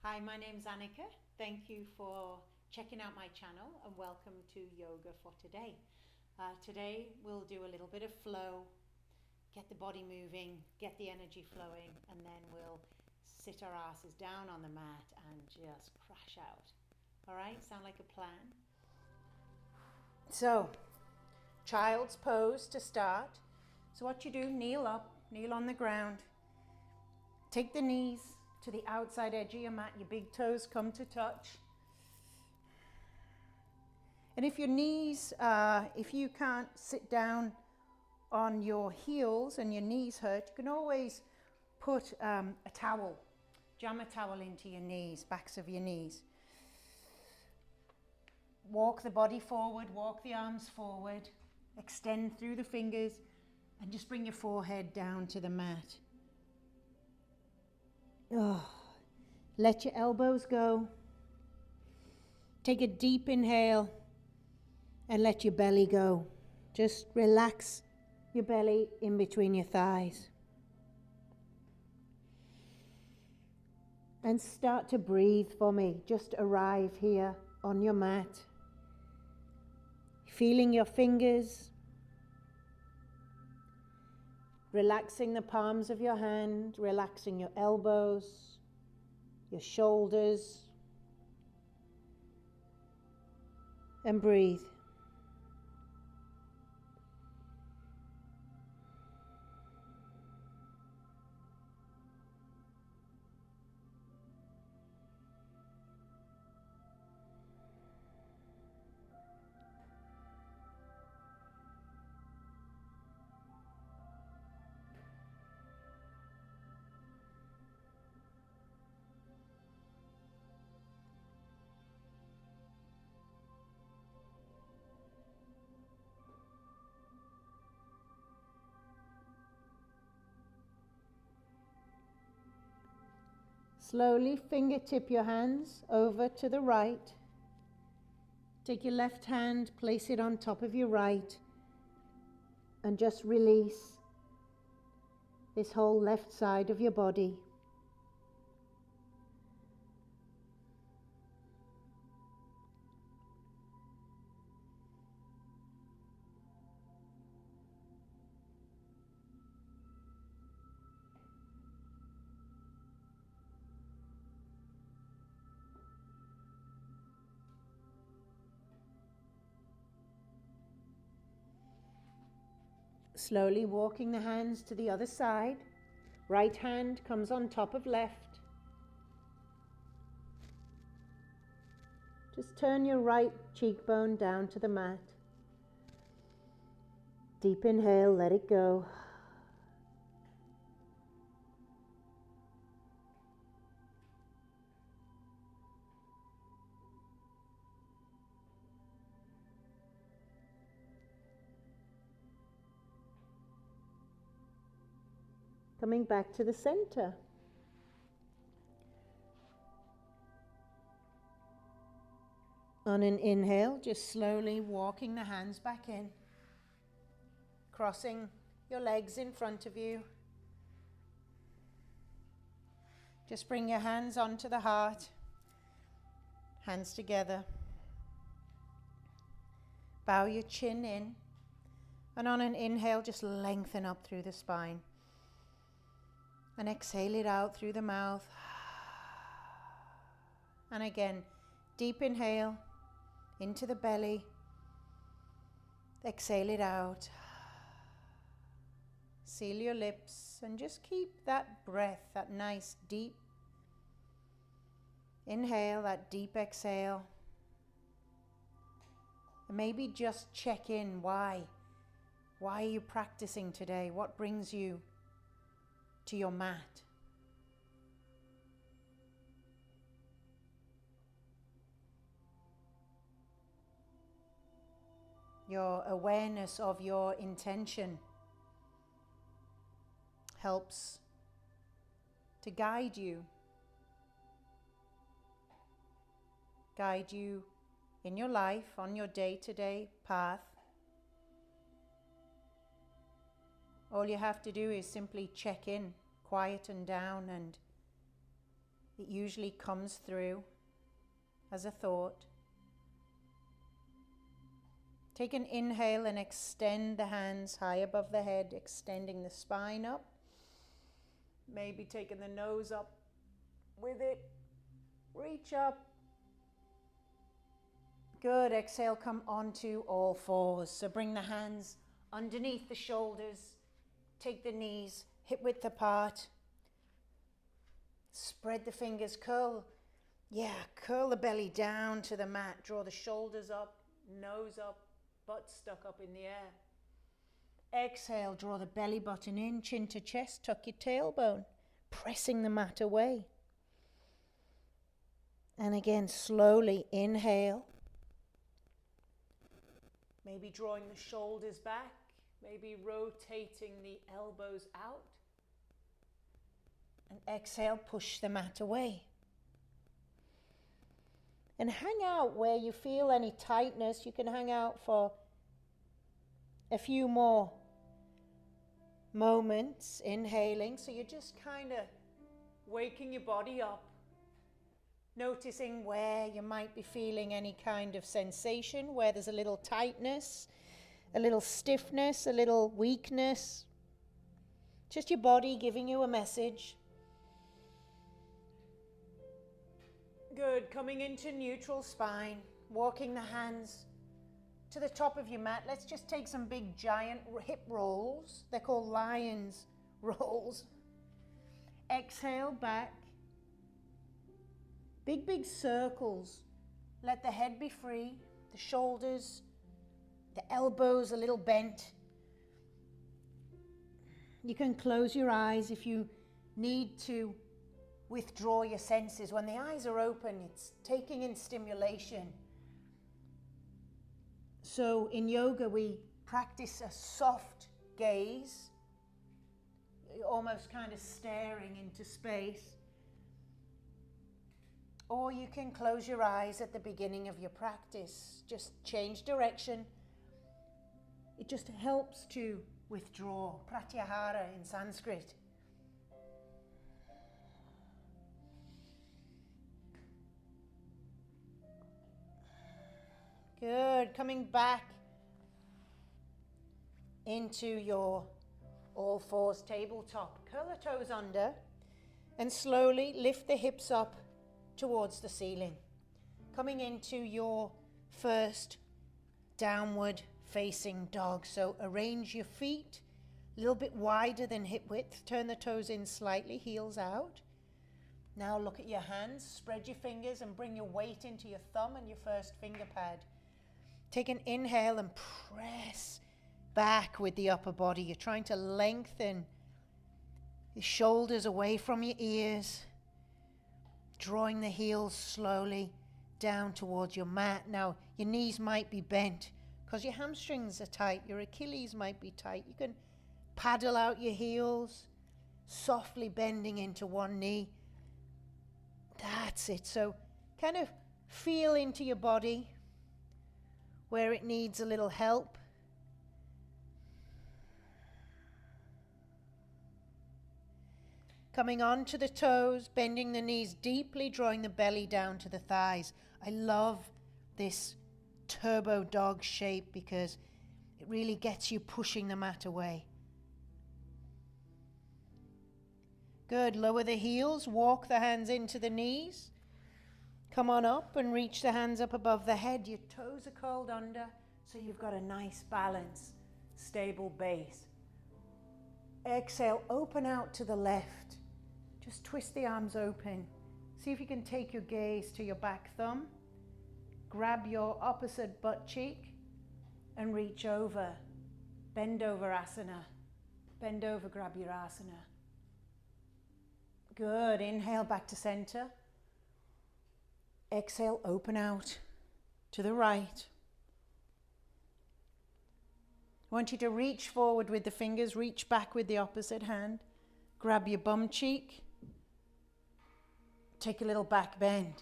Hi, my name's Annika. Thank you for checking out my channel and welcome to Yoga for Today. Today we'll do a little bit of flow, get the body moving, get the energy flowing, and then we'll sit our asses down on the mat and just crash out. All right, sound like a plan? So, child's pose to start. So what you do, kneel up, kneel on the ground. Take the knees to the outside edge of your mat, your big toes come to touch. And if your knees, if you can't sit down on your heels and your knees hurt, you can always put a towel, jam a towel into your knees, backs of your knees. Walk the body forward, walk the arms forward, extend through the fingers, and just bring your forehead down to the mat. Oh, let your elbows go. Take a deep inhale and let your belly go. Just relax your belly in between your thighs. And start to breathe for me. Just arrive here on your mat. Feeling your fingers. Relaxing the palms of your hand, relaxing your elbows, your shoulders, and breathe. Slowly fingertip your hands over to the right. Take your left hand, place it on top of your right, and just release this whole left side of your body. Slowly walking the hands to the other side. Right hand comes on top of left. Just turn your right cheekbone down to the mat. Deep inhale, let it go. Coming back to the center. On an inhale, just slowly walking the hands back in. Crossing your legs in front of you. Just bring your hands onto the heart. Hands together. Bow your chin in. And on an inhale, just lengthen up through the spine. And exhale it out through the mouth. And again, deep inhale into the belly. Exhale it out. Seal your lips and just keep that breath, that nice deep inhale, that deep exhale. And maybe just check in. Why? Why are you practicing today? What brings you to your mat? Your awareness of your intention helps to guide you in your life, on your day-to-day path. All you have to do is simply check in, quieten down, and It usually comes through as a thought. Take an inhale and extend the hands high above the head, extending the spine up. Maybe taking the nose up with it. Reach up. Good. Exhale, come onto all fours. So bring the hands underneath the shoulders. Take the knees hip width apart. Spread the fingers, curl the belly down to the mat. Draw the shoulders up, nose up, butt stuck up in the air. Exhale, draw the belly button in, chin to chest, tuck your tailbone, pressing the mat away. And again, slowly inhale. Maybe drawing the shoulders back, maybe rotating the elbows out. And exhale, push the mat away. And hang out where you feel any tightness. You can hang out for a few more moments, inhaling. So you're just kind of waking your body up, noticing where you might be feeling any kind of sensation, where there's a little tightness, a little stiffness, a little weakness. Just your body giving you a message. Good. Coming into neutral spine, walking the hands to the top of your mat. Let's just take some big giant hip rolls. They're called lion's rolls. Exhale back. Big circles. Let the head be free, the shoulders, the elbows a little bent. You can close your eyes if you need to withdraw your senses. When the eyes are open, it's taking in stimulation. So in yoga, we practice a soft gaze, almost kind of staring into space. Or you can close your eyes at the beginning of your practice. Just change direction. It just helps to withdraw. Pratyahara in Sanskrit. Good. Coming back into your all fours tabletop. Curl the toes under and slowly lift the hips up towards the ceiling. Coming into your first downward facing dog. So arrange your feet a little bit wider than hip width. Turn the toes in slightly, heels out. Now look at your hands. Spread your fingers and bring your weight into your thumb and your first finger pad. Take an inhale and press back with the upper body. You're trying to lengthen your shoulders away from your ears, drawing the heels slowly down towards your mat. Now, your knees might be bent because your hamstrings are tight. Your Achilles might be tight. You can paddle out your heels, softly bending into one knee. That's it. So kind of feel into your body where it needs a little help. Coming on to the toes, bending the knees deeply, drawing the belly down to the thighs. I love this turbo dog shape because it really gets you pushing the mat away. Good. Lower the heels, walk the hands into the knees. Come on up and reach the hands up above the head. Your toes are curled under, so you've got a nice balance, stable base. Exhale, open out to the left. Just twist the arms open. See if you can take your gaze to your back thumb. Grab your opposite butt cheek and reach over. Bend over asana. Bend over, grab your asana. Good. Inhale back to center. Exhale, open out to the right. I want you to reach forward with the fingers, reach back with the opposite hand. Grab your bum cheek. Take a little back bend.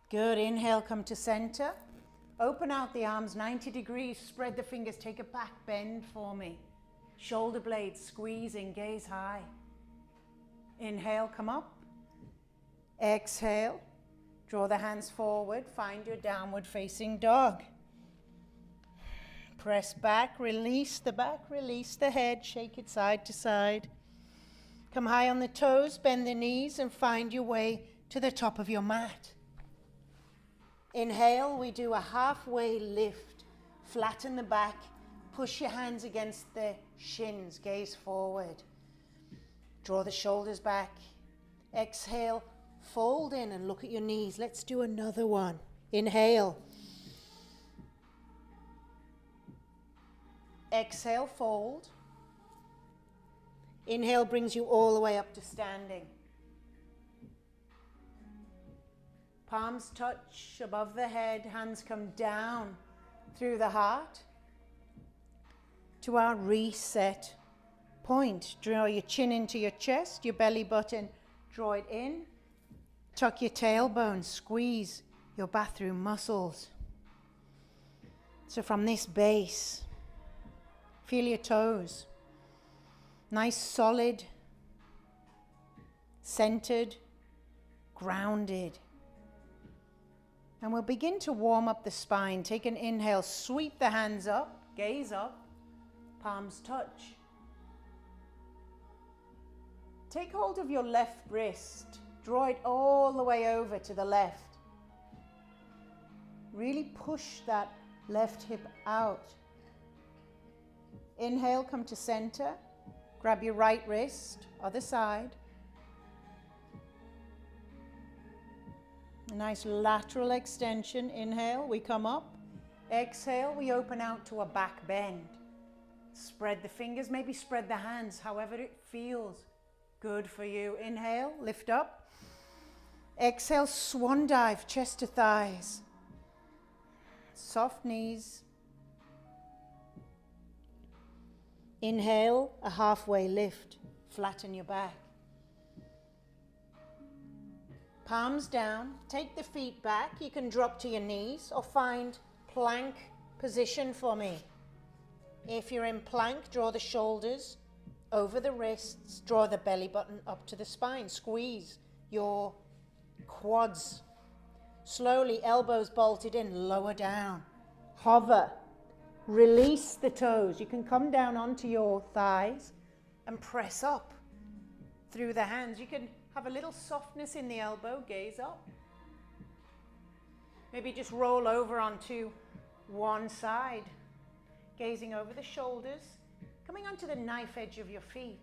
Good. Inhale, come to center. Open out the arms 90 degrees. Spread the fingers. Take a back bend for me. Shoulder blades squeezing, gaze high. Inhale, come up. Exhale, draw the hands forward, find your downward facing dog. Press back, release the head, shake it side to side. Come high on the toes, bend the knees and find your way to the top of your mat. Inhale, we do a halfway lift. Flatten the back, push your hands against the shins, gaze forward. Draw the shoulders back. Exhale, fold in and look at your knees. Let's do another one. Inhale. Exhale, fold. Inhale brings you all the way up to standing. Palms touch above the head, hands come down through the heart to our reset point. Draw your chin into your chest, your belly button, draw it in. Tuck your tailbone, squeeze your bathroom muscles. So from this base, feel your toes. Nice, solid, centered, grounded. And we'll begin to warm up the spine. Take an inhale, sweep the hands up, gaze up, palms touch. Take hold of your left wrist. Draw it all the way over to the left. Really push that left hip out. Inhale, come to center. Grab your right wrist, other side. A nice lateral extension. Inhale, we come up. Exhale, we open out to a back bend. Spread the fingers, maybe spread the hands, however it feels good for you. Inhale, lift up. Exhale, swan dive, chest to thighs. Soft knees. Inhale, a halfway lift. Flatten your back. Palms down. Take the feet back. You can drop to your knees or find plank position for me. If you're in plank, draw the shoulders over the wrists. Draw the belly button up to the spine. Squeeze your quads. Slowly, elbows bolted in, lower down. Hover. Release the toes. You can come down onto your thighs and press up through the hands. You can have a little softness in the elbow, gaze up. Maybe just roll over onto one side, gazing over the shoulders, coming onto the knife edge of your feet.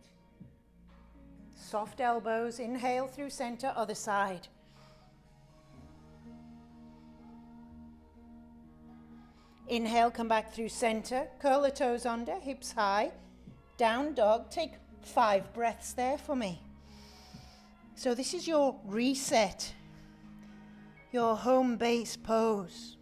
Soft elbows, inhale through center, other side. Inhale, come back through center, curl the toes under, hips high, down dog. Take 5 breaths there for me. So this is your reset, your home base pose.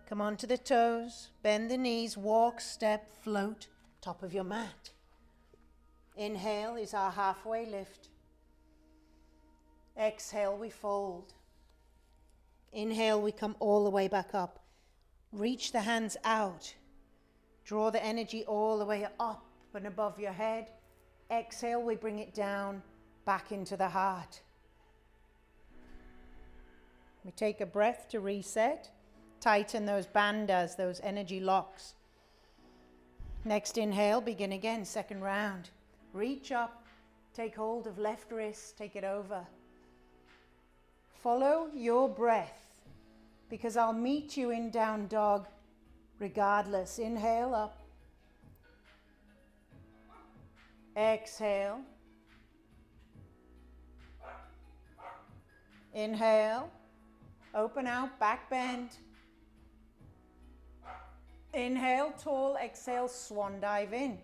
Come onto the toes, bend the knees, walk, step, float, top of your mat. Inhale is our halfway lift. Exhale, we fold. Inhale, we come all the way back up. Reach the hands out. Draw the energy all the way up and above your head. Exhale, we bring it down, back into the heart. We take a breath to reset. Tighten those bandhas, those energy locks. Next inhale, begin again, second round. Reach up, take hold of left wrist, take it over. Follow your breath, because I'll meet you in down dog regardless. Inhale up. Exhale. Inhale. Open out, back bend. Inhale, tall, exhale, swan dive in.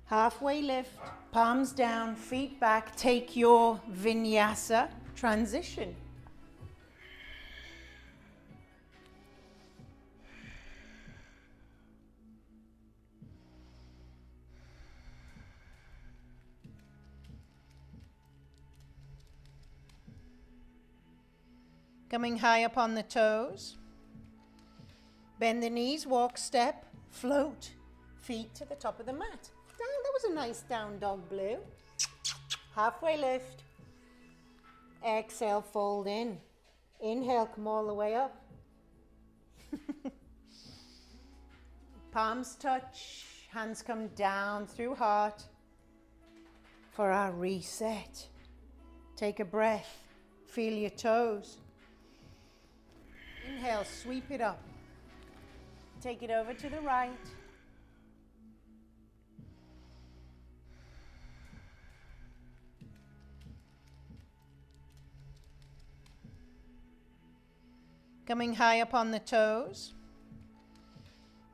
Halfway lift, palms down, feet back, take your vinyasa transition. Coming high up on the toes. Bend the knees, walk, step, float. Feet to the top of the mat. Down, that was a nice down dog, Blue. Halfway lift. Exhale, fold in. Inhale, come all the way up. Palms touch, hands come down through heart for our reset. Take a breath, feel your toes. Inhale, sweep it up. Take it over to the right. Coming high up on the toes.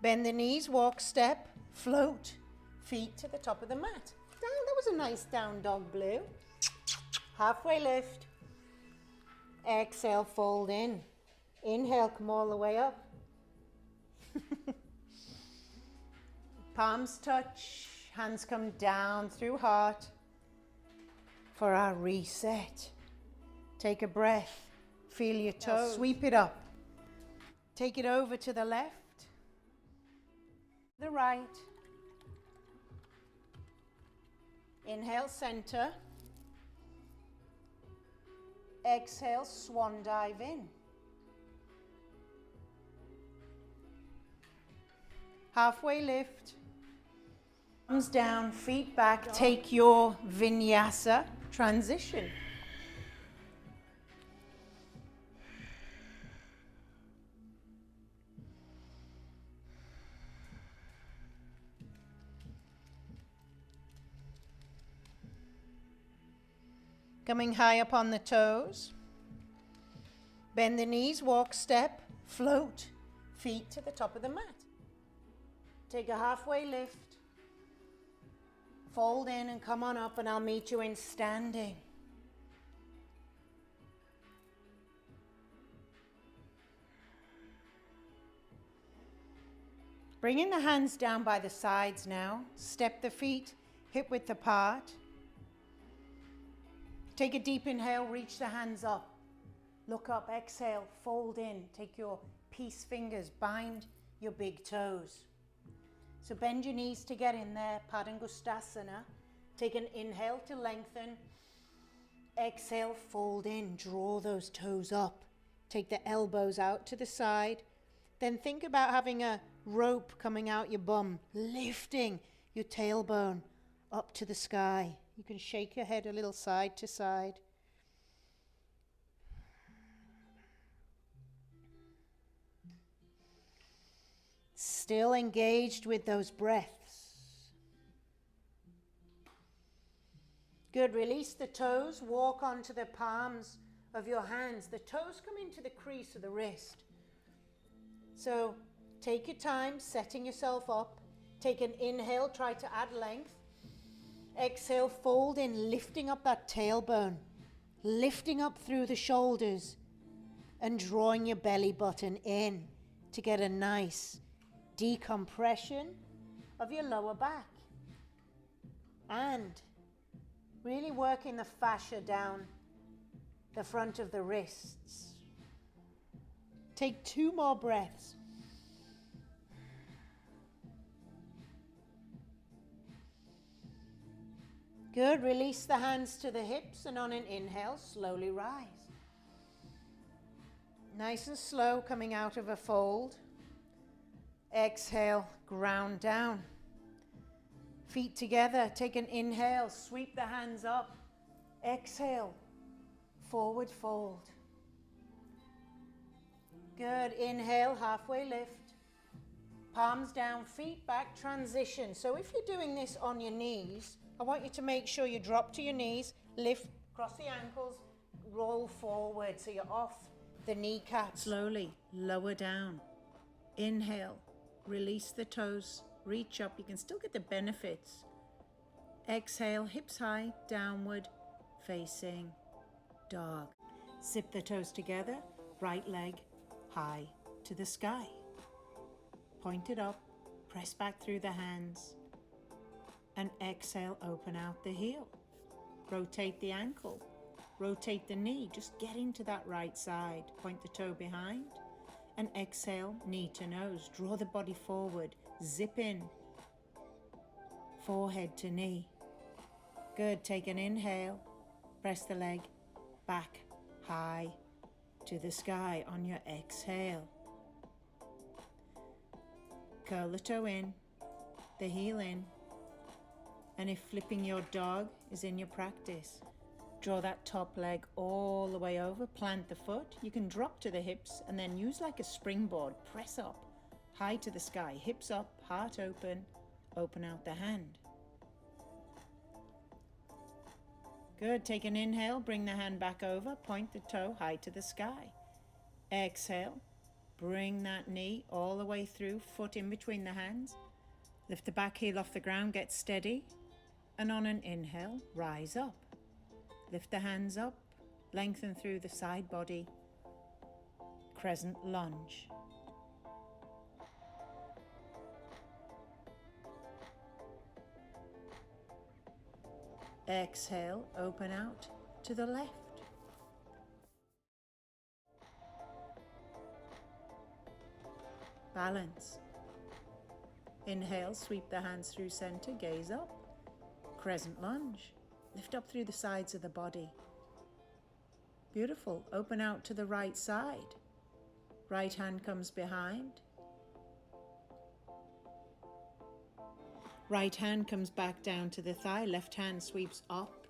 Bend the knees, walk, step, float. Feet to the top of the mat. Down, that was a nice down dog, Blue. Halfway lift. Exhale, fold in. Inhale, come all the way up. Palms touch, hands come down through heart for our reset. Take a breath, feel your toes. Sweep it up. Take it over to the left, the right. Inhale, center. Exhale, swan dive in. Halfway lift. Arms down, feet back. Take your vinyasa transition. Coming high up on the toes. Bend the knees, walk, step, float. Feet to the top of the mat. Take a halfway lift. Fold in and come on up, and I'll meet you in standing. Bringing the hands down by the sides now. Step the feet hip width apart. Take a deep inhale, reach the hands up. Look up, exhale, fold in. Take your peace fingers, bind your big toes. So bend your knees to get in there, Padangustasana. Take an inhale to lengthen. Exhale, fold in, draw those toes up. Take the elbows out to the side. Then think about having a rope coming out your bum, lifting your tailbone up to the sky. You can shake your head a little side to side. Still engaged with those breaths. Good, release the toes, walk onto the palms of your hands. The toes come into the crease of the wrist. So take your time, setting yourself up. Take an inhale, try to add length. Exhale, fold in, lifting up that tailbone, lifting up through the shoulders and drawing your belly button in to get a nice decompression of your lower back. And really working the fascia down the front of the wrists. Take 2 more breaths. Good, release the hands to the hips, and on an inhale, slowly rise. Nice and slow, coming out of a fold. Exhale, ground down. Feet together, take an inhale, sweep the hands up. Exhale, forward fold. Good, inhale, halfway lift. Palms down, feet back, transition. So if you're doing this on your knees, I want you to make sure you drop to your knees, lift, cross the ankles, roll forward so you're off the kneecap. Slowly lower down. Inhale, release the toes, reach up. You can still get the benefits. Exhale, hips high, downward, facing dog. Zip the toes together, right leg high to the sky. Point it up, press back through the hands. And exhale, open out the heel. Rotate the ankle. rotate the knee, just get into that right side, point the toe behind, and exhale, knee to nose, draw the body forward, zip in, forehead to knee. Good, take an inhale, press the leg back high to the sky on your exhale. Curl the toe in, the heel in, and if flipping your dog is in your practice, draw that top leg all the way over, plant the foot. You can drop to the hips and then use like a springboard, press up, high to the sky, hips up, heart open, open out the hand. Good, take an inhale, bring the hand back over, point the toe high to the sky. Exhale, bring that knee all the way through, foot in between the hands. Lift the back heel off the ground, get steady, and on an inhale, rise up. Lift the hands up, lengthen through the side body, crescent lunge. Exhale, open out to the left. Balance. Inhale, sweep the hands through center, gaze up. Crescent lunge. Lift up through the sides of the body. Beautiful. Open out to the right side. Right hand comes behind. Right hand comes back down to the thigh. Left hand sweeps up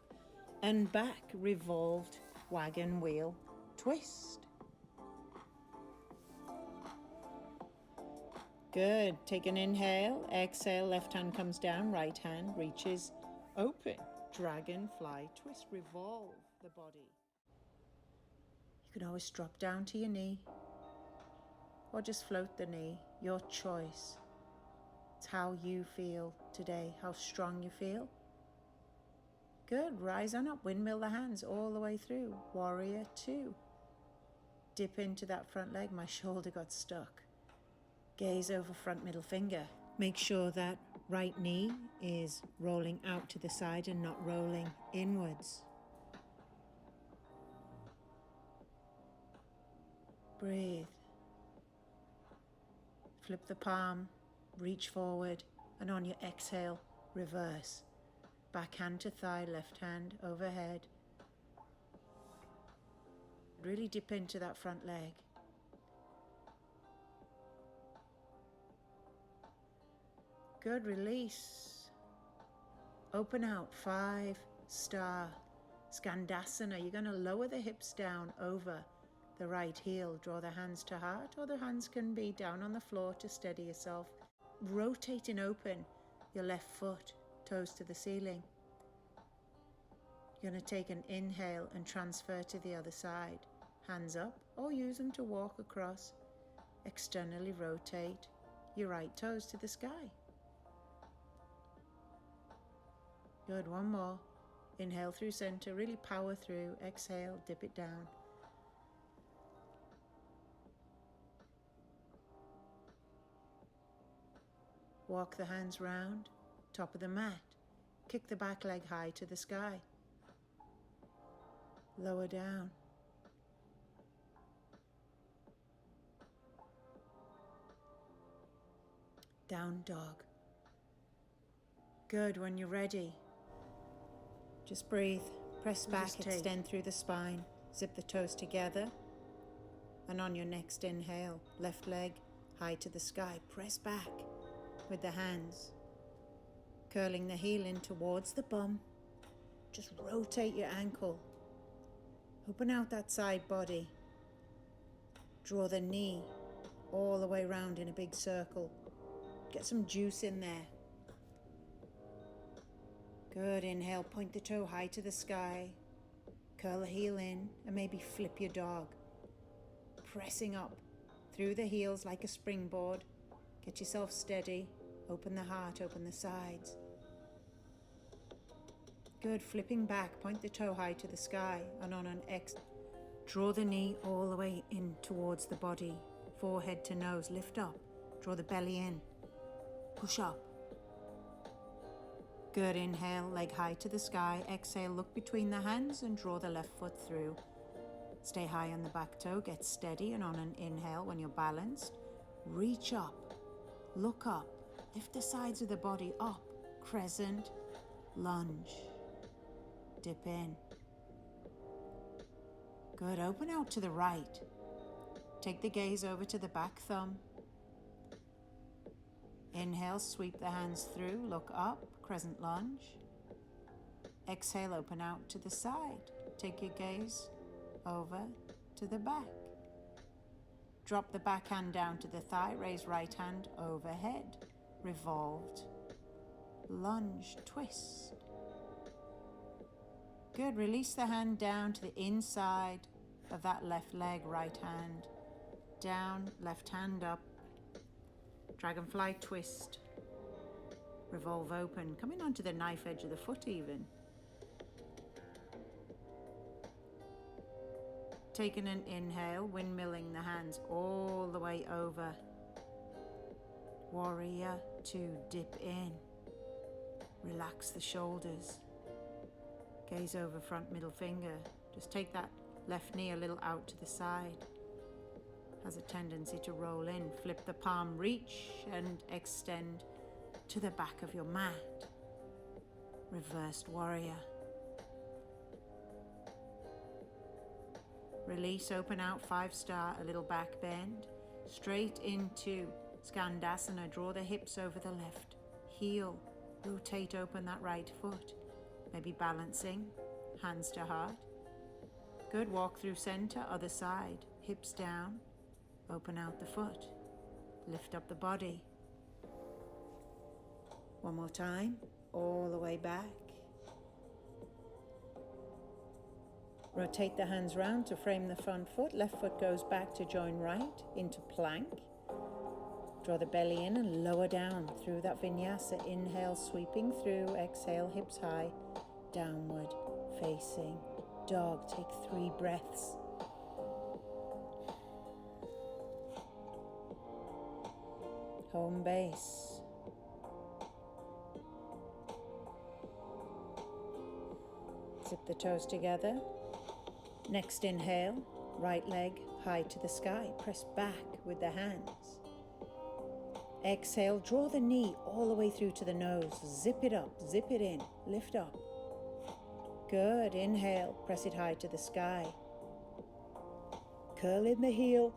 and back. Revolved wagon wheel twist. Good. Take an inhale. Exhale. Left hand comes down. Right hand reaches open. Dragonfly twist. Revolve the body. You can always drop down to your knee or just float the knee. Your choice. It's how you feel today, how strong you feel. Good. Rise on up. Windmill the hands all the way through. Warrior two. Dip into that front leg. My shoulder got stuck. Gaze over front middle finger. Make sure that right knee is rolling out to the side and not rolling inwards. Breathe. Flip the palm, reach forward, and on your exhale, reverse. Back hand to thigh, left hand overhead. Really dip into that front leg. Good, release. Open out, 5-star Skandasana. You're going to lower the hips down over the right heel. Draw the hands to heart, or the hands can be down on the floor to steady yourself. Rotate and open your left foot, toes to the ceiling. You're going to take an inhale and transfer to the other side. Hands up, or use them to walk across. Externally rotate your right toes to the sky. Good, one more. Inhale through center, really power through. Exhale, dip it down. Walk the hands round, top of the mat. Kick the back leg high to the sky. Lower down. Down dog. Good, when you're ready, just breathe, press back, extend through the spine, zip the toes together, and on your next inhale, left leg high to the sky, press back with the hands, curling the heel in towards the bum. Just rotate your ankle, open out that side body, draw the knee all the way around in a big circle, get some juice in there. Good, inhale, point the toe high to the sky, curl the heel in and maybe flip your dog. Pressing up through the heels like a springboard. Get yourself steady, open the heart, open the sides. Good, flipping back, point the toe high to the sky and on an exhale, draw the knee all the way in towards the body, forehead to nose, lift up, draw the belly in, push up. Good, inhale, leg high to the sky. Exhale, look between the hands and draw the left foot through. Stay high on the back toe, get steady, and on an inhale, when you're balanced, reach up, look up, lift the sides of the body up, crescent, lunge, dip in. Good, open out to the right. Take the gaze over to the back thumb. Inhale, sweep the hands through, look up, crescent lunge. Exhale, open out to the side. Take your gaze over to the back. Drop the back hand down to the thigh, raise right hand overhead. Revolved, lunge, twist. Good, release the hand down to the inside of that left leg, right hand down, left hand up. Dragonfly twist. Revolve open, coming onto the knife edge of the foot even. Taking an inhale, windmilling the hands all the way over. Warrior two, dip in. Relax the shoulders. Gaze over front middle finger. Just take that left knee a little out to the side. Has a tendency to roll in. Flip the palm, reach and extend to the back of your mat. Reversed warrior. Release, open out, 5-star, a little back bend. Straight into Skandasana. Draw the hips over the left heel. Rotate open that right foot. Maybe balancing, hands to heart. Good, walk through center, other side. Hips down, open out the foot. Lift up the body. One more time, all the way back. Rotate the hands round to frame the front foot. Left foot goes back to join right into plank. Draw the belly in and lower down through that vinyasa. Inhale, sweeping through. Exhale, hips high. Downward facing dog. Take 3 breaths. Home base. Zip the toes together. Next inhale, right leg high to the sky. Press back with the hands. Exhale, draw the knee all the way through to the nose. Zip it up, zip it in, lift up. Good, inhale, press it high to the sky. Curl in the heel.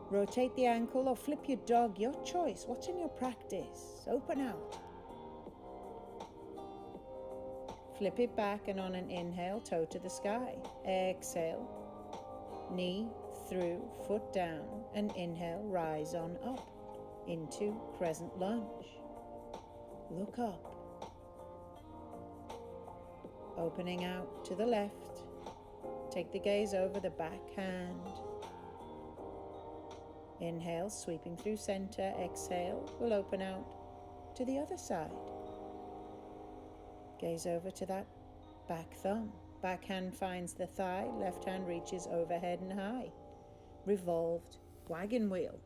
Rotate the ankle or flip your dog, your choice. What's in your practice? Open out. Flip it back and on an inhale, toe to the sky. Exhale, knee through, foot down, and inhale, rise on up into crescent lunge. Look up. Opening out to the left. Take the gaze over the back hand. Inhale, sweeping through center. Exhale, we'll open out to the other side. Gaze over to that back thumb. Back hand finds the thigh. Left hand reaches overhead and high. Revolved wagon wheel.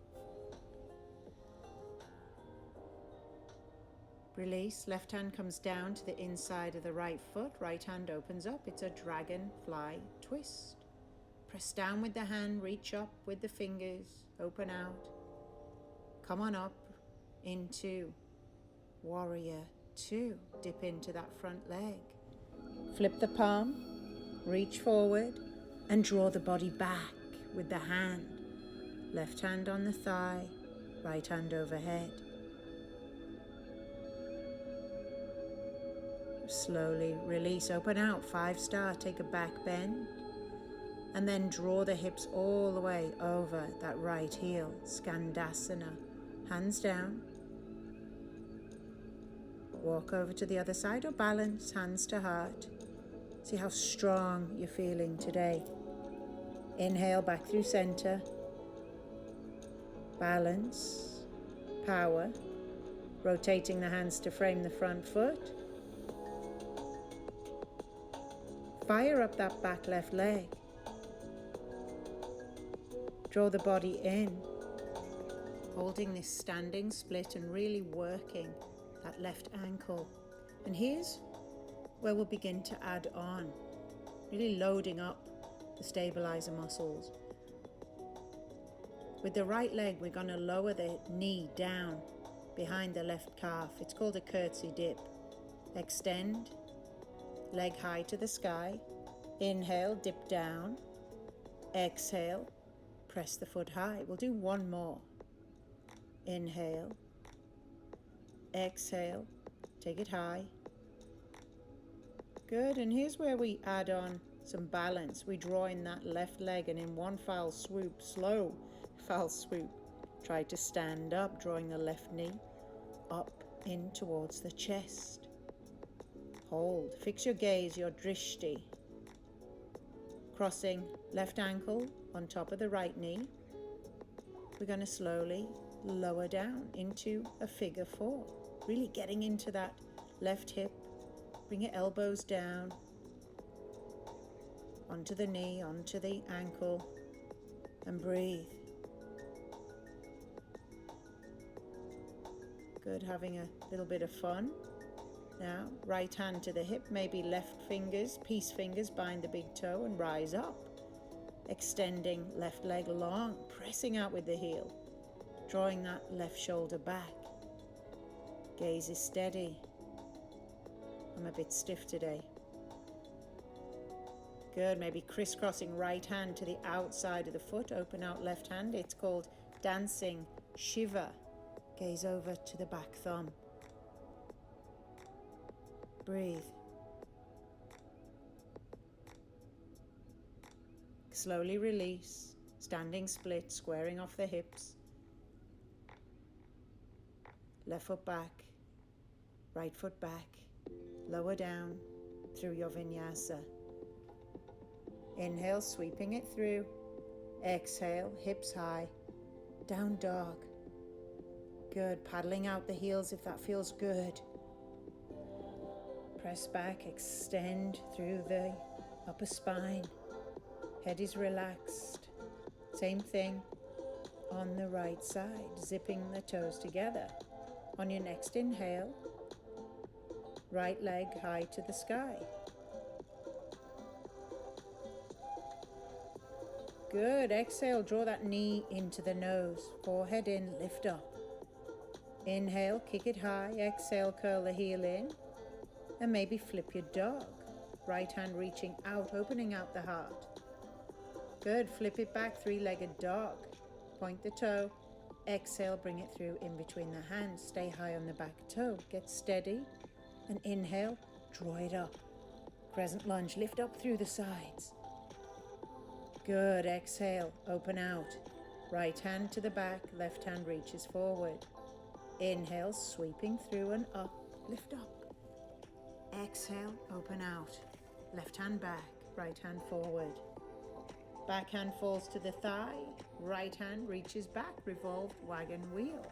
Release. Left hand comes down to the inside of the right foot. Right hand opens up. It's a dragonfly twist. Press down with the hand. Reach up with the fingers. Open out. Come on up into warrior two. Dip into that front leg. Flip the palm. Reach forward and draw the body back with the hand. Left hand on the thigh. Right hand overhead. Slowly release, open out, 5-star, take a back bend, and then draw the hips all the way over that right heel, Skandasana, hands down. Walk over to the other side or balance, hands to heart. See how strong you're feeling today. Inhale back through center, balance, power, rotating the hands to frame the front foot. Fire up that back left leg. Draw the body in. Holding this standing split and really working that left ankle. And here's where we'll begin to add on, really loading up the stabilizer muscles. With the right leg, we're going to lower the knee down behind the left calf. It's called a curtsy dip. Extend, leg high to the sky. Inhale, dip down. Exhale, press the foot high. We'll do one more. Inhale, exhale, take it high. Good, and here's where we add on some balance. We draw in that left leg and in one foul swoop, slow foul swoop, try to stand up, drawing the left knee up in towards the chest. Hold, fix your gaze, your drishti. Crossing left ankle on top of the right knee. We're going to slowly lower down into a figure four, really getting into that left hip. Bring your elbows down onto the knee, onto the ankle, and breathe. Good, having a little bit of fun. Now, right hand to the hip, maybe left fingers, peace fingers, bind the big toe and rise up. Extending left leg long, pressing out with the heel, drawing that left shoulder back. Gaze is steady. I'm a bit stiff today. Good, maybe crisscrossing right hand to the outside of the foot, open out left hand. It's called dancing Shiva. Gaze over to the back thumb. Breathe. Slowly release, standing split, squaring off the hips. Left foot back, right foot back, lower down through your vinyasa. Inhale, sweeping it through. Exhale, hips high, down dog. Good, paddling out the heels if that feels good. Press back, extend through the upper spine. Head is relaxed. Same thing on the right side, zipping the toes together. On your next inhale, right leg high to the sky. Good, exhale, draw that knee into the nose. Forehead in, lift up. Inhale, kick it high. Exhale, curl the heel in. And maybe flip your dog. Right hand reaching out, opening out the heart. Good, flip it back, three-legged dog. Point the toe. Exhale, bring it through in between the hands. Stay high on the back toe. Get steady. And inhale, draw it up. Crescent lunge, lift up through the sides. Good, exhale, open out. Right hand to the back, left hand reaches forward. Inhale, sweeping through and up, lift up. Exhale, open out. Left hand back, right hand forward. Back hand falls to the thigh, right hand reaches back, revolved wagon wheel.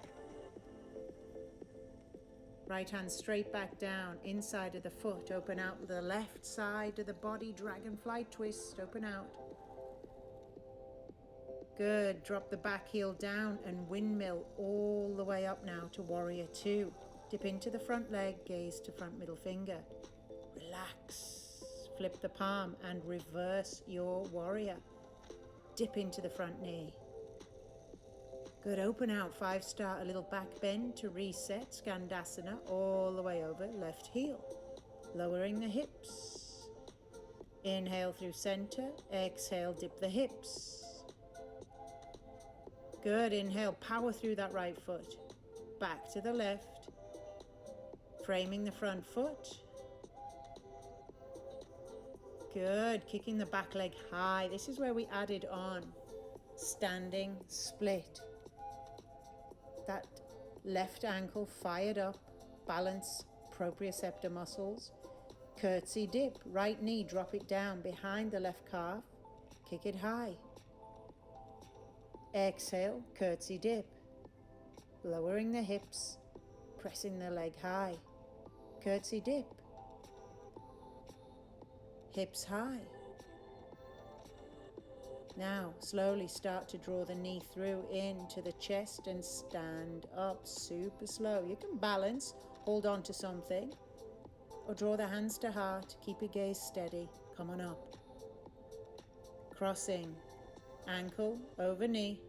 Right hand straight back down, inside of the foot, open out the left side of the body, dragonfly twist, open out. Good, drop the back heel down and windmill all the way up now to warrior two. Dip into the front leg, gaze to front middle finger. Relax, flip the palm and reverse your warrior. Dip into the front knee. Good, open out, 5-star, a little back bend to reset, Skandasana, all the way over, left heel. Lowering the hips. Inhale through center, exhale, dip the hips. Good, inhale, power through that right foot. Back to the left. Framing the front foot. Good, kicking the back leg high. This is where we added on standing split. That left ankle fired up, balance proprioceptor muscles. Curtsy dip, right knee, drop it down behind the left calf. Kick it high. Exhale, curtsy dip. Lowering the hips, pressing the leg high. Curtsy dip. Hips high. Now, slowly start to draw the knee through into the chest and stand up super slow. You can balance, hold on to something. or draw the hands to heart. Keep your gaze steady. Come on up. Crossing, ankle over knee.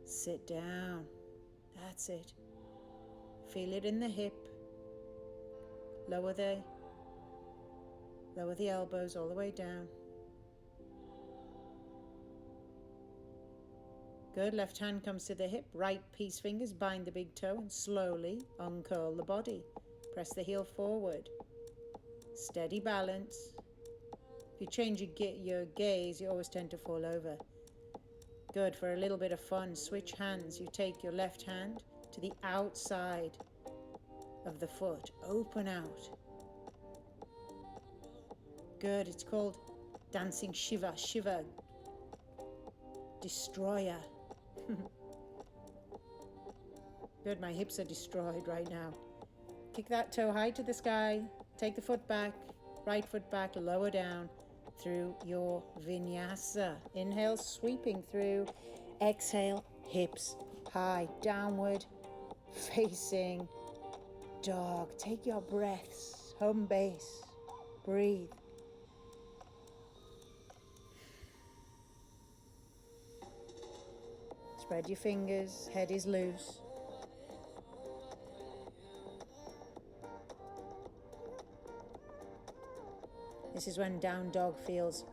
Sit down. That's it. Feel it in the hip. Lower the elbows all the way down. Good. Left hand comes to the hip. Right peace fingers bind the big toe and slowly uncurl the body. Press the heel forward. Steady balance. If you change your gaze, you always tend to fall over. Good. For a little bit of fun, switch hands. You take your left hand to the outside of the foot. Open out. Good. It's called dancing Shiva. Shiva. Destroyer. Good. My hips are destroyed right now. Kick that toe high to the sky. Take the foot back. Right foot back. Lower down through your vinyasa. Inhale, sweeping through. Exhale, hips high. Downward facing dog. Take your breaths. Home base. Breathe. Spread your fingers, head is loose. This is when down dog feels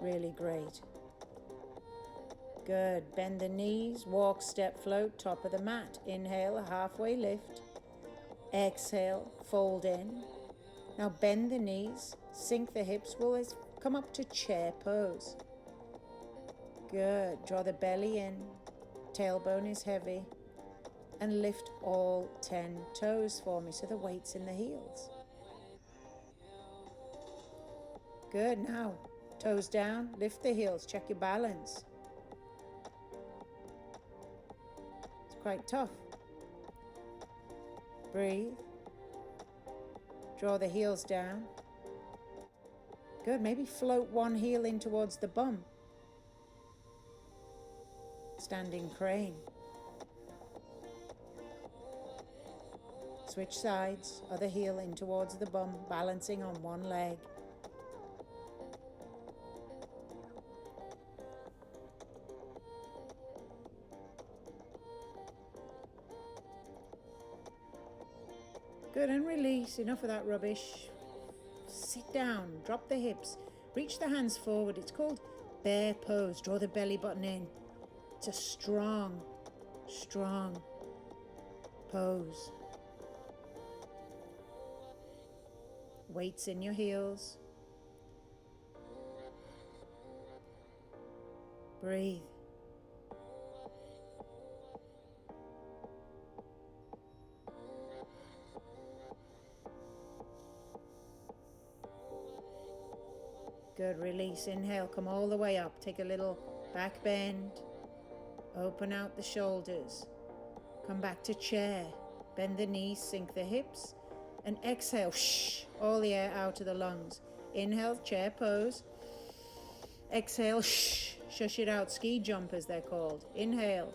really great. Good. Bend the knees, walk, step, float, top of the mat. Inhale, a halfway lift. Exhale, fold in. Now bend the knees, sink the hips. We'll come up to chair pose. Good. Draw the belly in. Tailbone is heavy, and lift all 10 toes for me so the weight's in the heels. Good. Now toes down, lift the heels, check your balance. It's quite tough. Breathe. Draw the heels down. Good. Maybe float one heel in towards the bum. Standing crane. Switch sides, other heel in towards the bum, balancing on one leg. Good, and release. Enough of that rubbish. Sit down, drop the hips, reach the hands forward. It's called bear pose. Draw the belly button in. It's a strong, strong pose. Weights in your heels. Breathe. Good, release. Inhale, come all the way up. Take a little back bend. Open out the shoulders. Come back to chair. Bend the knees, sink the hips. And exhale, all the air out of the lungs. Inhale, chair pose. Exhale, shush it out. Ski jumpers, they're called. Inhale.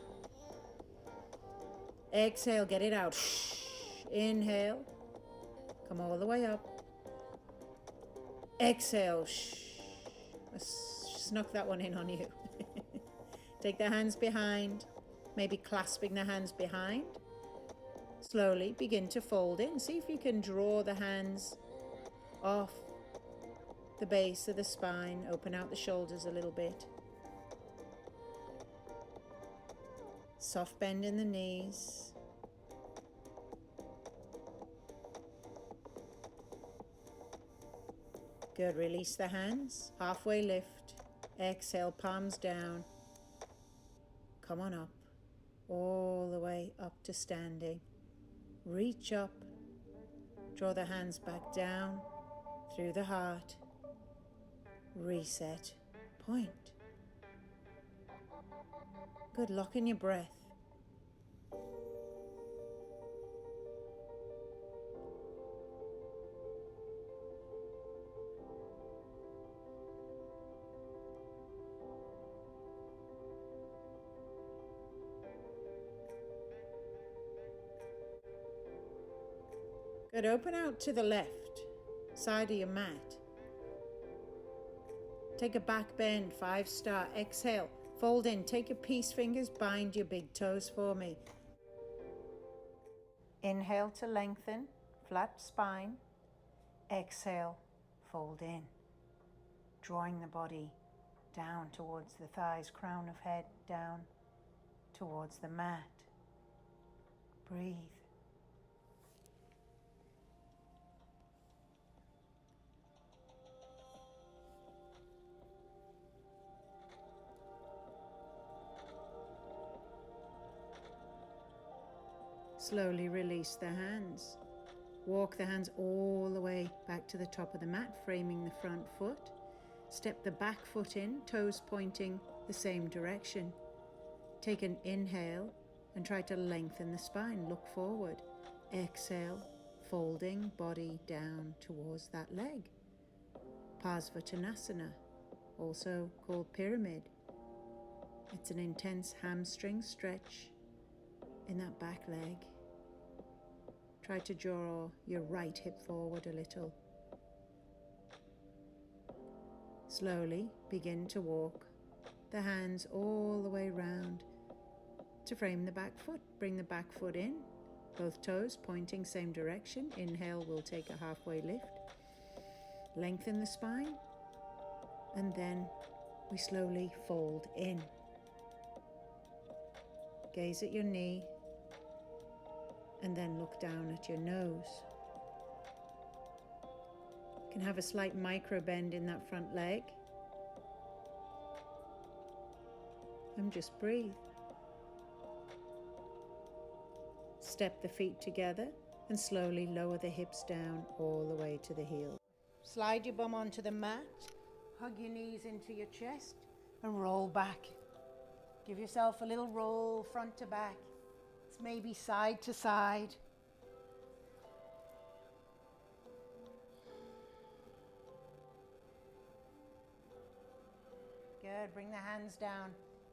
Exhale, get it out. Inhale. Come all the way up. Exhale, I snuck that one in on you. Take the hands behind, maybe clasping the hands behind. Slowly begin to fold in. See if you can draw the hands off the base of the spine. Open out the shoulders a little bit. Soft bend in the knees. Good. Release the hands. Halfway lift. Exhale, palms down. Come on up. All the way up to standing. Reach up. Draw the hands back down through the heart. Reset. Point. Good. Lock in your breath. Good. Open out to the left. side of your mat. Take a back bend, 5-star. Exhale, fold in. Take your peace fingers, bind your big toes for me. Inhale to lengthen, flat spine. Exhale, fold in. Drawing the body down towards the thighs, crown of head down towards the mat. Breathe. Slowly release the hands. Walk the hands all the way back to the top of the mat, framing the front foot. Step the back foot in, toes pointing the same direction. Take an inhale and try to lengthen the spine. Look forward. Exhale, folding body down towards that leg. Parsvottanasana, also called pyramid. It's an intense hamstring stretch in that back leg. Try to draw your right hip forward a little. Slowly begin to walk the hands all the way round to frame the back foot. Bring the back foot in, both toes pointing same direction. Inhale, we'll take a halfway lift. Lengthen the spine, and then we slowly fold in. Gaze at your knee, and then look down at your nose. You can have a slight micro bend in that front leg. And just breathe. Step the feet together and slowly lower the hips down all the way to the heels. Slide your bum onto the mat, hug your knees into your chest and roll back. Give yourself a little roll front to back. It's maybe side to side. Good, bring the hands down.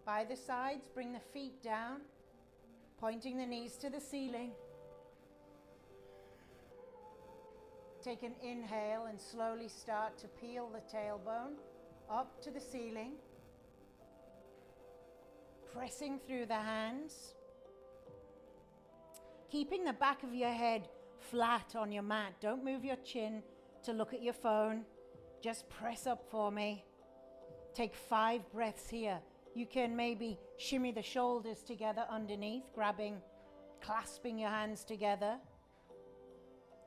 By the sides, bring the feet down, pointing the knees to the ceiling. Take an inhale and slowly start to peel the tailbone up to the ceiling. Pressing through the hands. Keeping the back of your head flat on your mat. Don't move your chin to look at your phone. Just press up for me. Take 5 breaths here. You can maybe shimmy the shoulders together underneath, clasping your hands together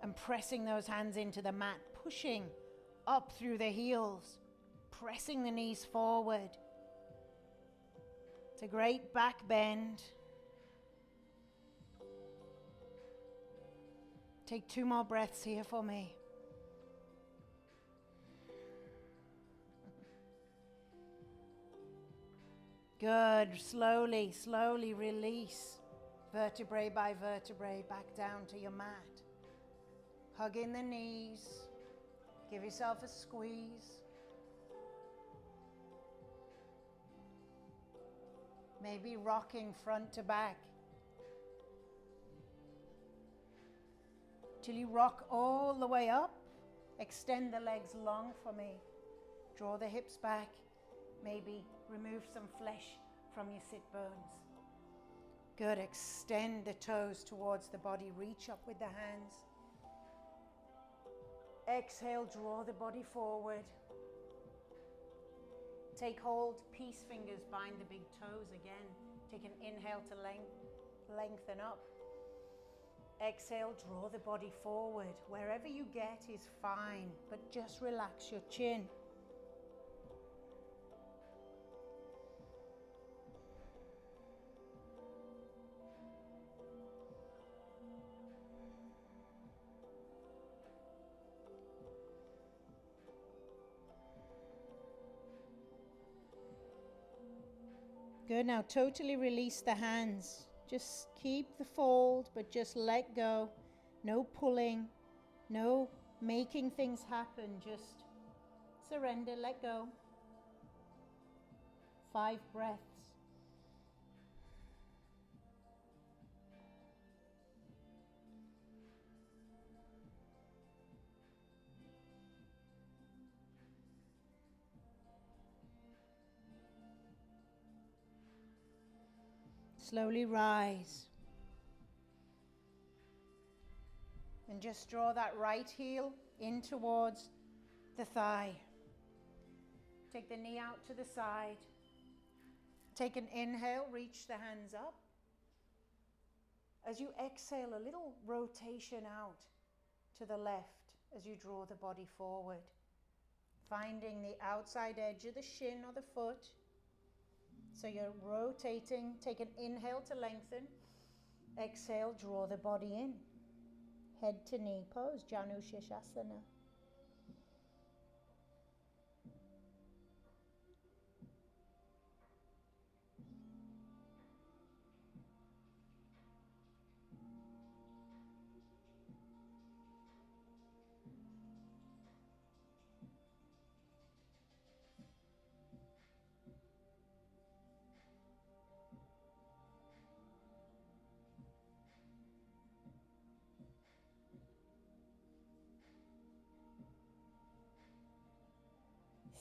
and pressing those hands into the mat, pushing up through the heels, pressing the knees forward. It's a great back bend. Take 2 more breaths here for me. Good. Slowly, slowly release vertebrae by vertebrae back down to your mat. Hug in the knees. Give yourself a squeeze. Maybe rocking front to back. Till you rock all the way up. Extend the legs long for me. Draw the hips back. Maybe remove some flesh from your sit bones. Good. Extend the toes towards the body. Reach up with the hands. Exhale, draw the body forward. Take hold, peace fingers, bind the big toes again. Take an inhale to lengthen up. Exhale, draw the body forward. Wherever you get is fine, but just relax your chin. Good. Now totally release the hands. Just keep the fold, but just let go. No pulling, no making things happen. Just surrender, let go. 5 breaths. Slowly rise. And just draw that right heel in towards the thigh. Take the knee out to the side. Take an inhale, reach the hands up. As you exhale, a little rotation out to the left as you draw the body forward. Finding the outside edge of the shin or the foot. So you're rotating. Take an inhale to lengthen. Exhale, draw the body in. Head to knee pose, Janu Shirshasana.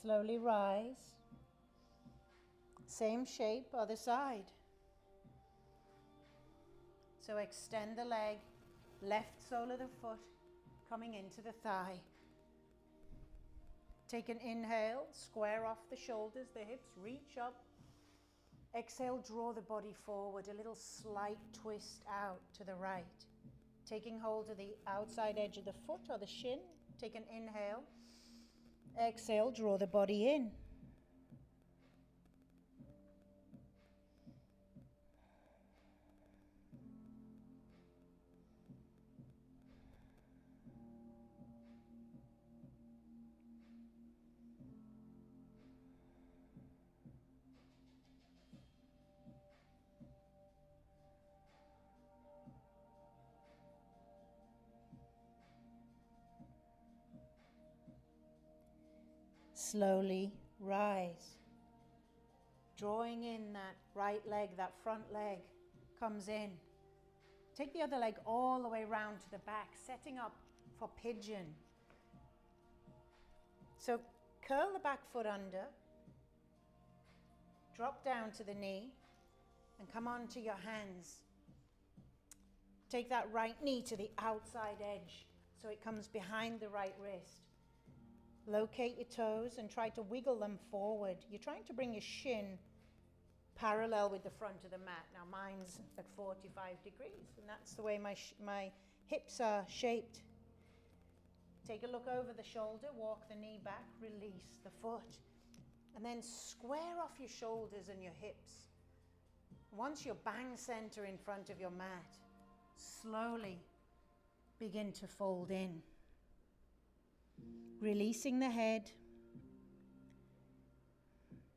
Slowly rise. Same shape, other side. So extend the leg, left sole of the foot coming into the thigh. Take an inhale, square off the shoulders, the hips, reach up. Exhale, draw the body forward, a little slight twist out to the right. Taking hold of the outside edge of the foot or the shin. Take an inhale. Exhale, draw the body in. Slowly rise. Drawing in that right leg, that front leg comes in. Take the other leg all the way round to the back, setting up for pigeon. So curl the back foot under, drop down to the knee, and come onto your hands. Take that right knee to the outside edge so it comes behind the right wrist. Locate your toes and try to wiggle them forward. You're trying to bring your shin parallel with the front of the mat. Now mine's at 45 degrees, and that's the way my hips are shaped. Take a look over the shoulder, walk the knee back, release the foot, and then square off your shoulders and your hips. Once you're bang center in front of your mat, slowly begin to fold in. Releasing the head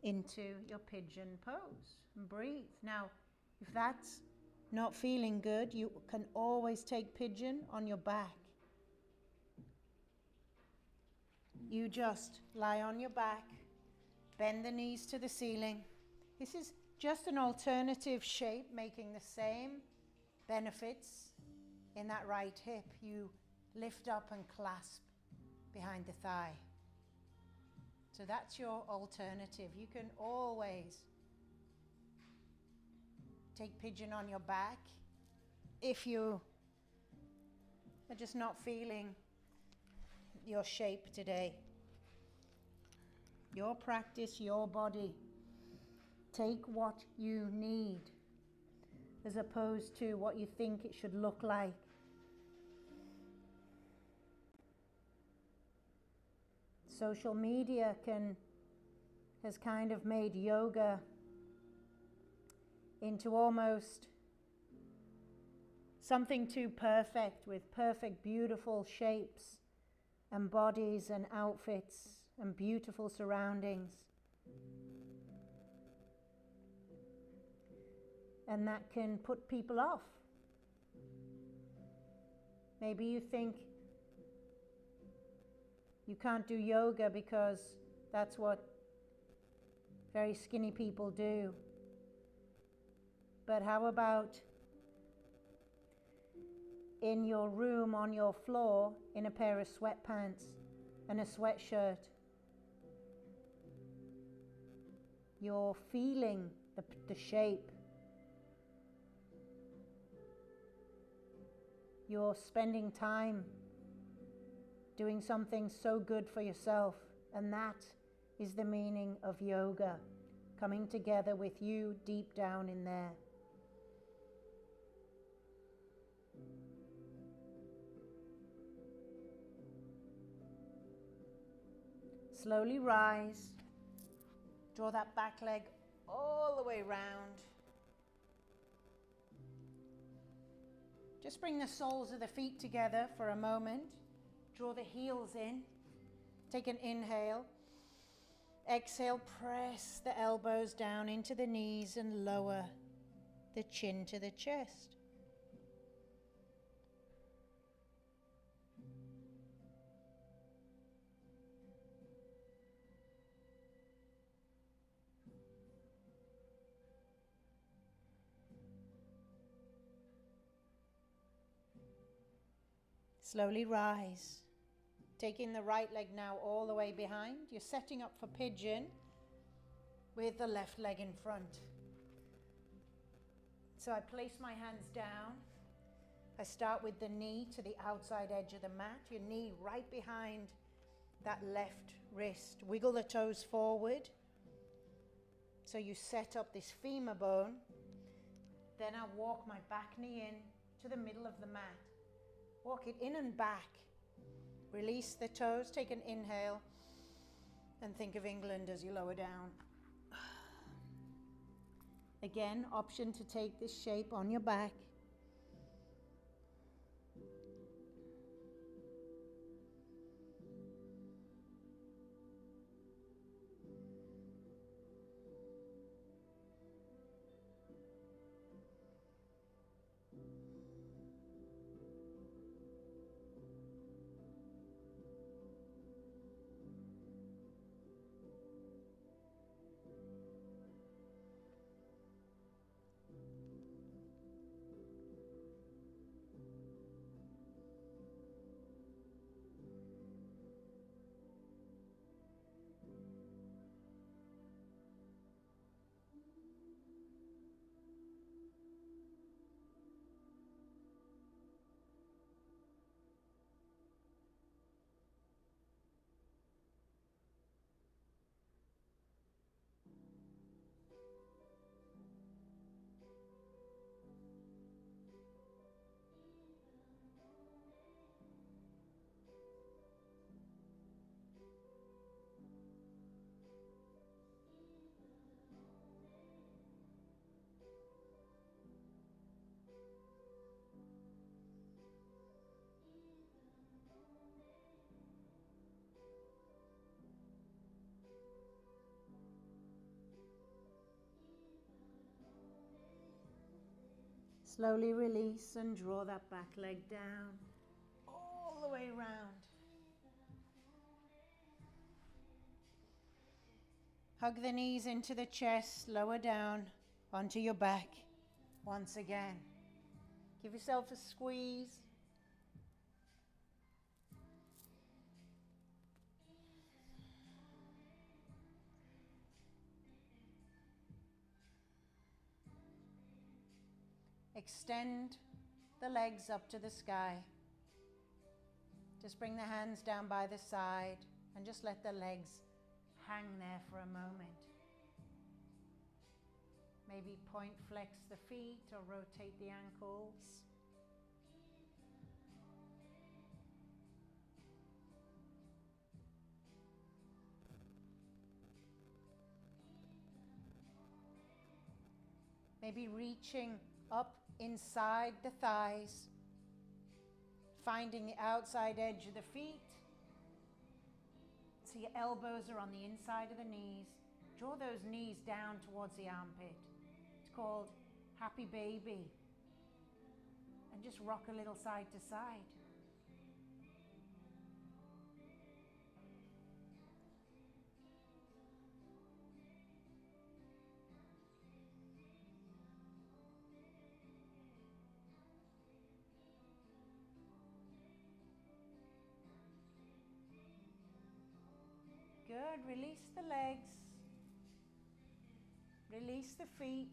into your pigeon pose. And breathe. Now, if that's not feeling good, you can always take pigeon on your back. You just lie on your back, bend the knees to the ceiling. This is just an alternative shape, making the same benefits in that right hip. You lift up and clasp behind the thigh. So that's your alternative. You can always take pigeon on your back if you are just not feeling your shape today. Your practice, your body. Take what you need as opposed to what you think it should look like. Social media has kind of made yoga into almost something too perfect, with perfect, beautiful shapes and bodies and outfits and beautiful surroundings. And that can put people off. Maybe you think you can't do yoga because that's what very skinny people do. But how about in your room, on your floor, in a pair of sweatpants and a sweatshirt? You're feeling the shape. You're spending time doing something so good for yourself, and that is the meaning of yoga, coming together with you deep down in there. Slowly rise, draw that back leg all the way round. Just bring the soles of the feet together for a moment. Draw the heels in. Take an inhale. Exhale, press the elbows down into the knees and lower the chin to the chest. Slowly rise. Taking the right leg now all the way behind. You're setting up for pigeon with the left leg in front. So I place my hands down. I start with the knee to the outside edge of the mat. Your knee right behind that left wrist. Wiggle the toes forward. So you set up this femur bone. Then I walk my back knee in to the middle of the mat. Walk it in and back. Release the toes, take an inhale, and think of England as you lower down. Again, option to take this shape on your back. Slowly release and draw that back leg down, all the way around. Hug the knees into the chest, lower down onto your back once again. Give yourself a squeeze. Extend the legs up to the sky. Just bring the hands down by the side and just let the legs hang there for a moment. Maybe point flex the feet or rotate the ankles. Maybe reaching up inside the thighs, finding the outside edge of the feet. So your elbows are on the inside of the knees. Draw those knees down towards the armpit. It's called Happy Baby. And just rock a little side to side. Good. Release the legs. Release the feet.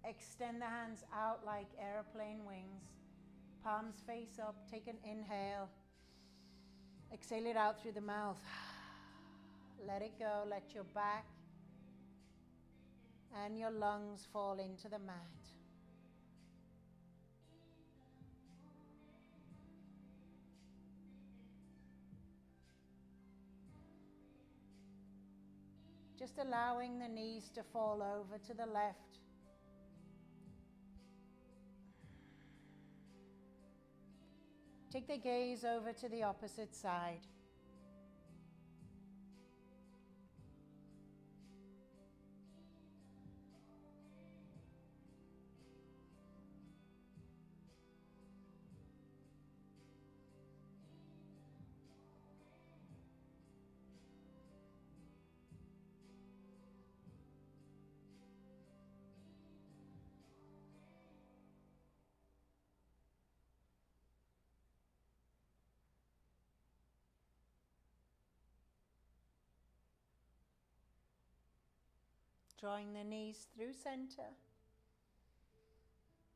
Extend the hands out like airplane wings. Palms face up. Take an inhale. Exhale it out through the mouth. Let it go. Let your back and your lungs fall into the mat. Just allowing the knees to fall over to the left. Take the gaze over to the opposite side. Drawing the knees through center,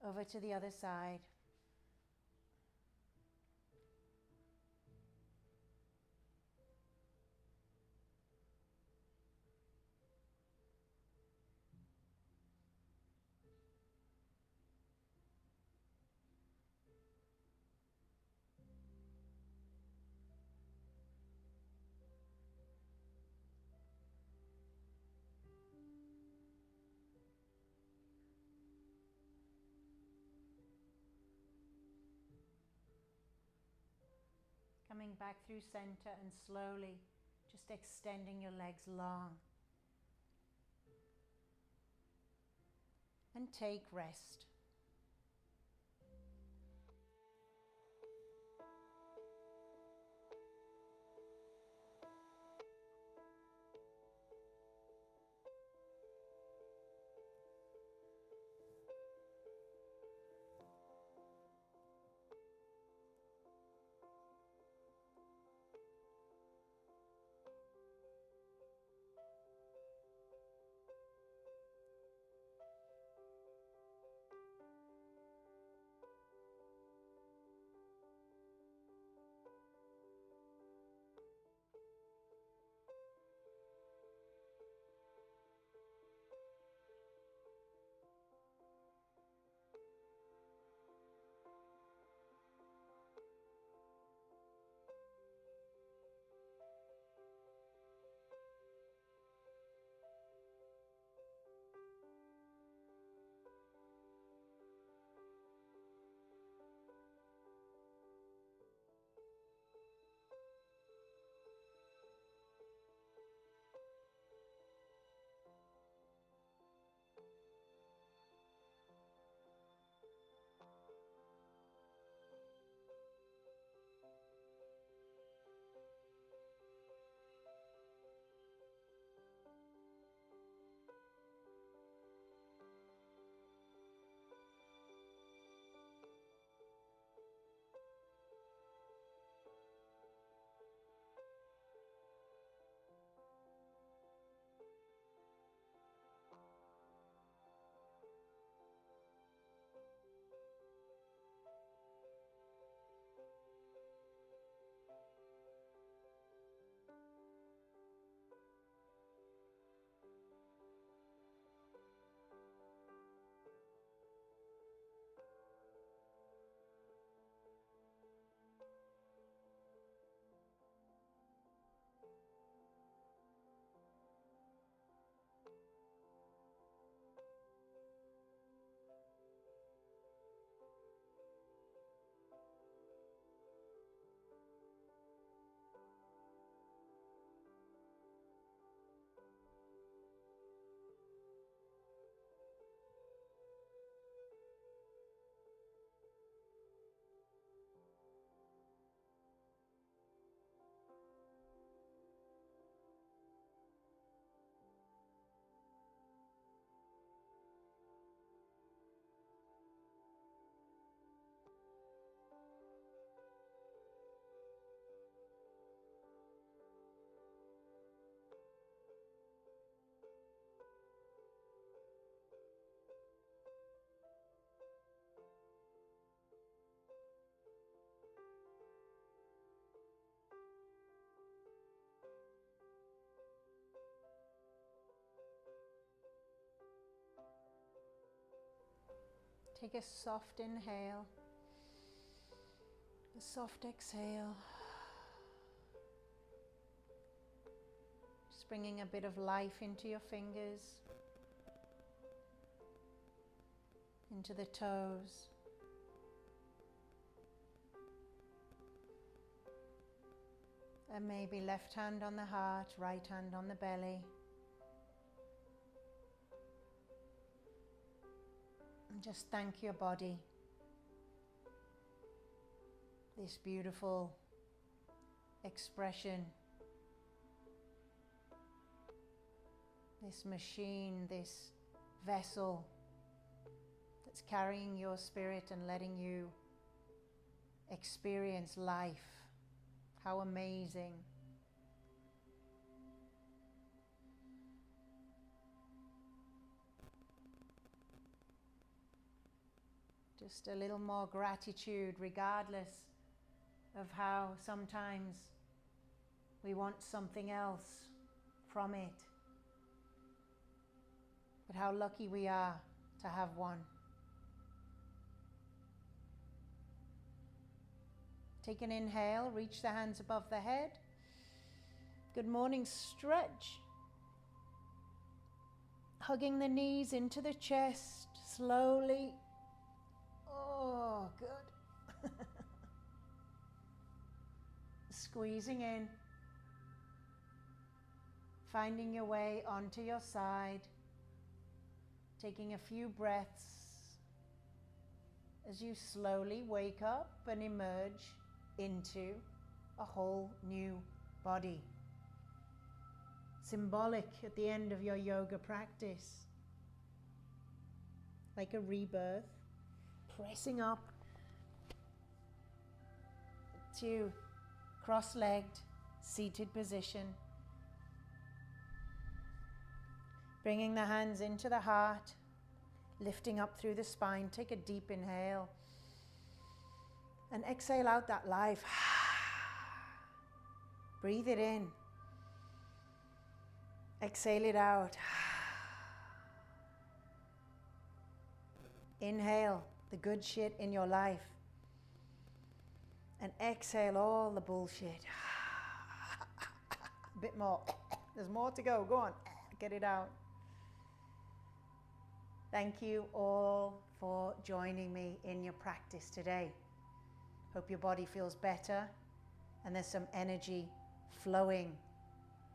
over to the other side. Coming back through center and slowly just extending your legs long. And take rest. Take a soft inhale, a soft exhale. Just bringing a bit of life into your fingers, into the toes. And maybe left hand on the heart, right hand on the belly. And just thank your body. This beautiful expression. This machine, this vessel that's carrying your spirit and letting you experience life. How amazing. Just a little more gratitude, regardless of how sometimes we want something else from it. But how lucky we are to have one. Take an inhale, reach the hands above the head. Good morning, stretch. Hugging the knees into the chest, slowly. Oh, good. Squeezing in. Finding your way onto your side. Taking a few breaths as you slowly wake up and emerge into a whole new body. Symbolic at the end of your yoga practice. Like a rebirth, pressing up to cross-legged, seated position. Bringing the hands into the heart, lifting up through the spine. Take a deep inhale. And exhale out that life. Breathe it in. Exhale it out. Inhale the good shit in your life. And exhale all the bullshit. A bit more. There's more to go. Go on. Get it out. Thank you all for joining me in your practice today. Hope your body feels better and there's some energy flowing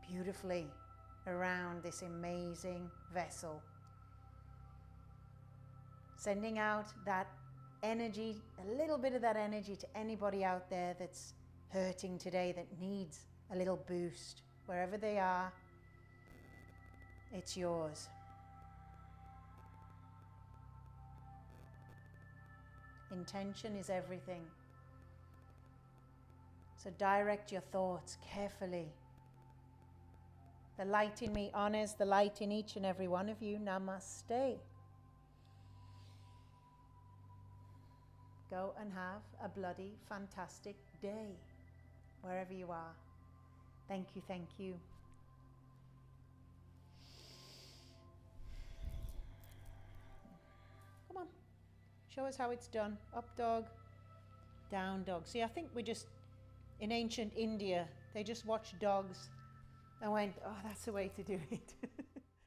beautifully around this amazing vessel. Sending out that energy, a little bit of that energy to anybody out there that's hurting today, that needs a little boost. Wherever they are, it's yours. Intention is everything. So direct your thoughts carefully. The light in me honors the light in each and every one of you. Namaste. Go and have a bloody fantastic day, wherever you are. Thank you, thank you. Come on. Show us how it's done. Up dog, down dog. See, I think we just, in ancient India, they just watched dogs and went, oh, that's the way to do it.